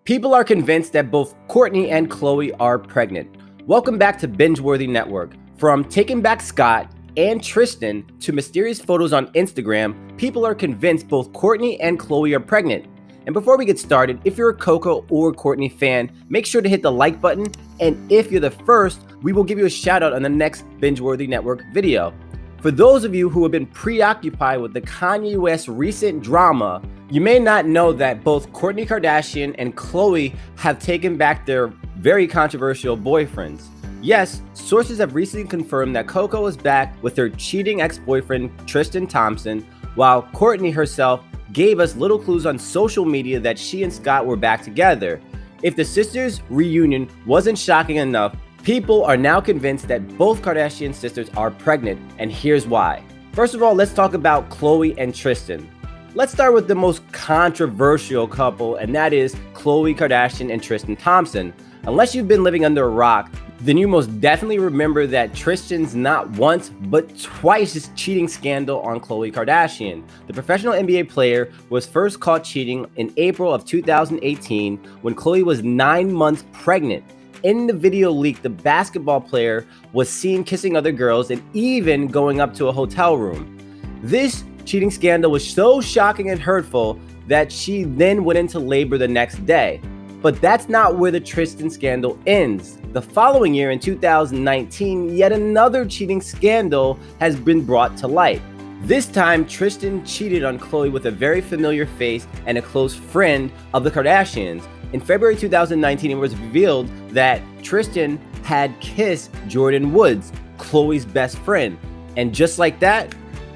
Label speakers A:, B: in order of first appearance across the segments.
A: People are convinced that both Kourtney and Khloé are pregnant. Welcome back to Binge-Worthy Network. From taking back Scott and Tristan to mysterious photos on Instagram, people are convinced both Kourtney and Khloé are pregnant. And before we get started, if you're a Coco or Kourtney fan, make sure to hit the like button. And if you're the first, we will give you a shout out on the next Binge-Worthy Network video. For those of you who have been preoccupied with the Kanye West recent drama, you may not know that both Kourtney Kardashian and Khloé have taken back their very controversial boyfriends. Yes, sources have recently confirmed that Coco is back with her cheating ex-boyfriend Tristan Thompson, while Kourtney herself gave us little clues on social media that she and Scott were back together. If the sisters' reunion wasn't shocking enough, people are now convinced that both Kardashian sisters are pregnant, and here's why. First of all, let's talk about Khloé and Tristan. Let's start with the most controversial couple, and that is Khloé Kardashian and Tristan Thompson. Unless you've been living under a rock, then you most definitely remember that Tristan's not once, but twice cheating scandal on Khloé Kardashian. The professional NBA player was first caught cheating in April of 2018 when Khloé was 9 months pregnant. In the video leak, the basketball player was seen kissing other girls and even going up to a hotel room. This cheating scandal was so shocking and hurtful that she then went into labor the next day. But that's not where the Tristan scandal ends. The following year, in 2019, yet another cheating scandal has been brought to light. This time, Tristan cheated on Khloé with a very familiar face and a close friend of the Kardashians. In February 2019, it was revealed that Tristan had kissed Jordyn Woods, Khloé's best friend. And just like that,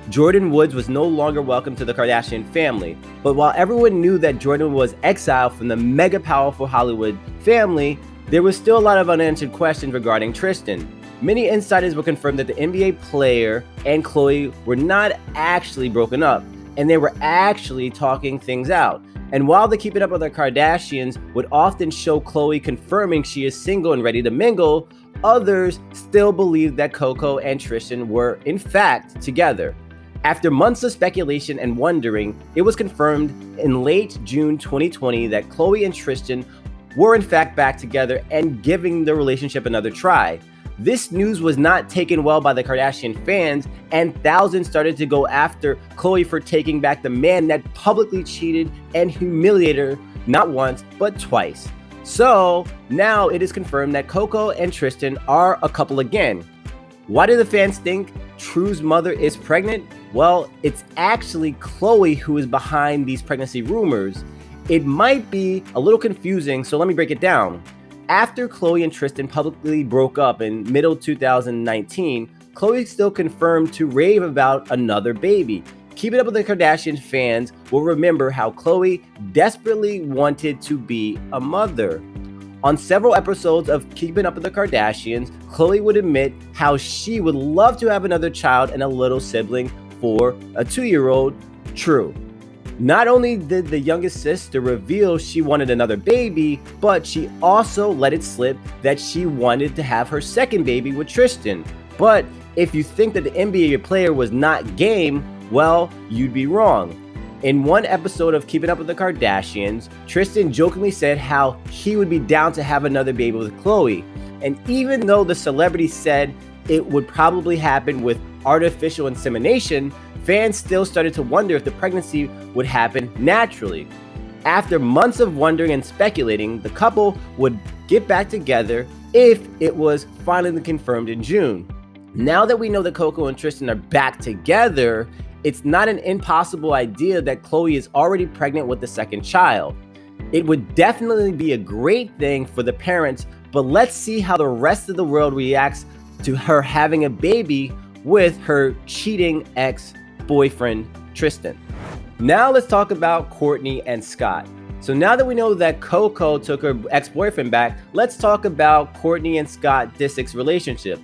A: Jordyn Woods was no longer welcome to the Kardashian family. But while everyone knew that Jordyn was exiled from the mega powerful Hollywood family, there was still a lot of unanswered questions regarding Tristan. Many insiders were confirmed that the NBA player and Khloé were not actually broken up, and they were actually talking things out. And while the Keeping Up with the Kardashians would often show Khloé confirming she is single and ready to mingle, others still believed that Coco and Tristan were in fact together. After months of speculation and wondering, it was confirmed in late June 2020 that Khloé and Tristan were in fact back together and giving the relationship another try. This news was not taken well by the Kardashian fans, and thousands started to go after Khloé for taking back the man that publicly cheated and humiliated her not once, but twice. So now it is confirmed that Coco and Tristan are a couple again. Why do the fans think True's mother is pregnant? Well, it's actually Khloé who is behind these pregnancy rumors. It might be a little confusing, so let me break it down. After Khloé and Tristan publicly broke up in middle 2019, Khloé still confirmed to rave about another baby. Keeping Up with the Kardashian fans will remember how Khloé desperately wanted to be a mother. On several episodes of Keeping Up with the Kardashians, Khloé would admit how she would love to have another child and a little sibling for a 2-year-old True. Not only did the youngest sister reveal she wanted another baby, but she also let it slip that she wanted to have her second baby with Tristan. But if you think that the NBA player was not game, well, you'd be wrong. In one episode of Keeping Up with the Kardashians, Tristan jokingly said how he would be down to have another baby with Khloé. And even though the celebrity said it would probably happen with artificial insemination, fans still started to wonder if the pregnancy would happen naturally. After months of wondering and speculating, the couple would get back together if it was finally confirmed in June. Now that we know that Coco and Tristan are back together, it's not an impossible idea that Khloé is already pregnant with the second child. It would definitely be a great thing for the parents, but let's see how the rest of the world reacts to her having a baby with her cheating ex-boyfriend Tristan. Now let's talk about Kourtney and Scott. So now that we know that Coco took her ex-boyfriend back, let's talk about Kourtney and Scott Disick's relationship.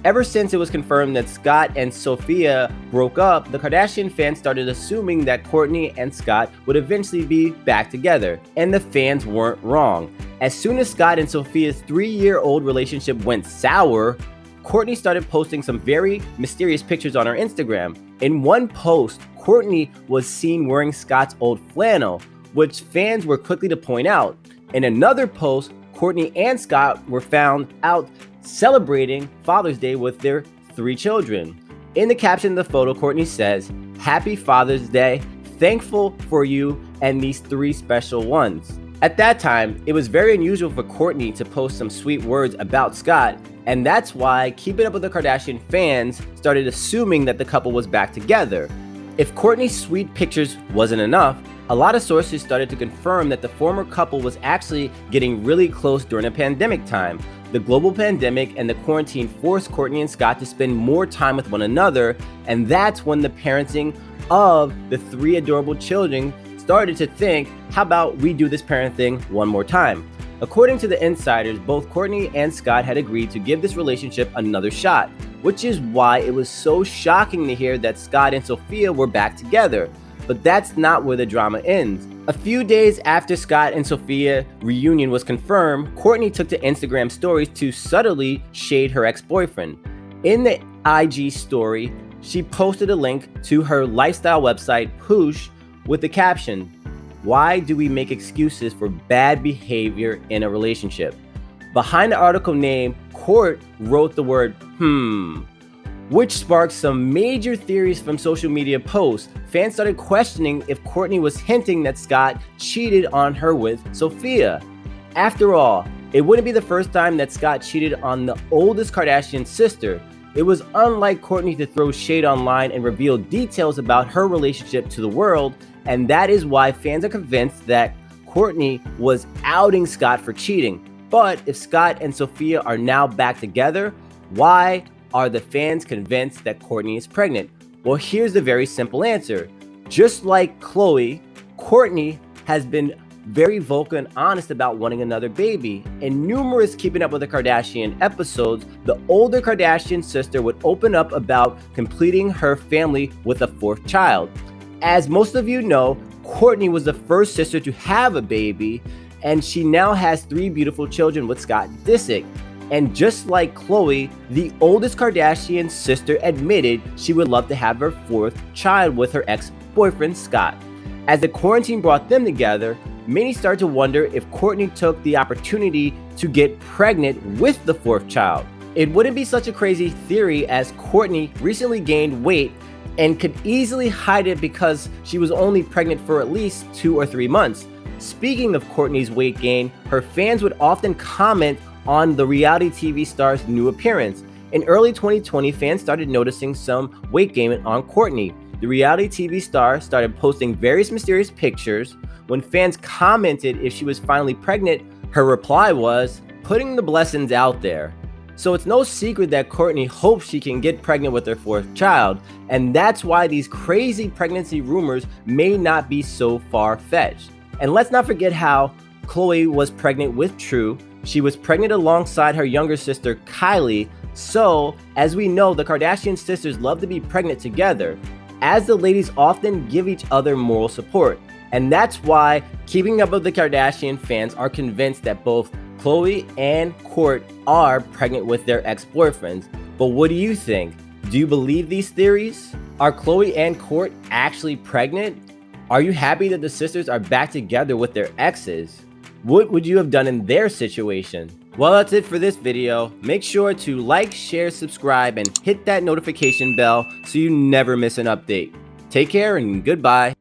A: Ever since it was confirmed that Scott and Sophia broke up, the Kardashian fans started assuming that Kourtney and Scott would eventually be back together, and the fans weren't wrong. As soon as Scott and Sophia's 3-year-old relationship went sour, Kourtney started posting some very mysterious pictures on her Instagram. In one post, Kourtney was seen wearing Scott's old flannel, which fans were quickly to point out. In another post, Kourtney and Scott were found out celebrating Father's Day with their 3 children. In the caption of the photo, Kourtney says, "Happy Father's Day, thankful for you and these 3 special ones." At that time, it was very unusual for Kourtney to post some sweet words about Scott, and that's why Keeping Up with the Kardashian fans started assuming that the couple was back together. If Kourtney's sweet pictures wasn't enough, a lot of sources started to confirm that the former couple was actually getting really close during a pandemic time. The global pandemic and the quarantine forced Kourtney and Scott to spend more time with one another, and that's when the parenting of the 3 adorable children started to think, how about we do this parent thing one more time? According to the insiders, both Kourtney and Scott had agreed to give this relationship another shot, which is why it was so shocking to hear that Scott and Sophia were back together. But that's not where the drama ends. A few days after Scott and Sophia reunion was confirmed, Kourtney took to Instagram stories to subtly shade her ex-boyfriend. In the IG story, she posted a link to her lifestyle website, Poosh, with the caption, "Why do we make excuses for bad behavior in a relationship?" Behind the article name, Kourt wrote the word which sparked some major theories from social media posts. Fans started questioning if Kourtney was hinting that Scott cheated on her with Sophia. After all, it wouldn't be the first time that Scott cheated on the oldest Kardashian sister. It was unlike Kourtney to throw shade online and reveal details about her relationship to the world, and that is why fans are convinced that Kourtney was outing Scott for cheating. But if Scott and Sophia are now back together, why are the fans convinced that Kourtney is pregnant? Well, here's the very simple answer. Just like Khloé, Kourtney has been very vocal and honest about wanting another baby. In numerous Keeping Up with the Kardashian episodes, the older Kardashian sister would open up about completing her family with a 4th child. As most of you know, Kourtney was the first sister to have a baby, and she now has 3 beautiful children with Scott Disick. And just like Khloé, the oldest Kardashian sister admitted she would love to have her 4th child with her ex-boyfriend Scott. As the quarantine brought them together, many started to wonder if Kourtney took the opportunity to get pregnant with the 4th child. It wouldn't be such a crazy theory, as Kourtney recently gained weight and could easily hide it because she was only pregnant for at least 2 or 3 months. Speaking of Kourtney's weight gain, her fans would often comment on the reality TV star's new appearance. In early 2020, fans started noticing some weight gain on Kourtney. The reality TV star started posting various mysterious pictures. When fans commented if she was finally pregnant, her reply was, "Putting the blessings out there." So it's no secret that Kourtney hopes she can get pregnant with her 4th child, and that's why these crazy pregnancy rumors may not be so far-fetched. And let's not forget how Khloé was pregnant with True. She was pregnant alongside her younger sister, Kylie. So, as we know, the Kardashian sisters love to be pregnant together, as the ladies often give each other moral support. And that's why Keeping Up with the Kardashian fans are convinced that both Khloé and Kourt are pregnant with their ex-boyfriends. But what do you think? Do you believe these theories? Are Khloé and Kourt actually pregnant? Are you happy that the sisters are back together with their exes? What would you have done in their situation? Well, that's it for this video. Make sure to like, share, subscribe, and hit that notification bell so you never miss an update. Take care and goodbye.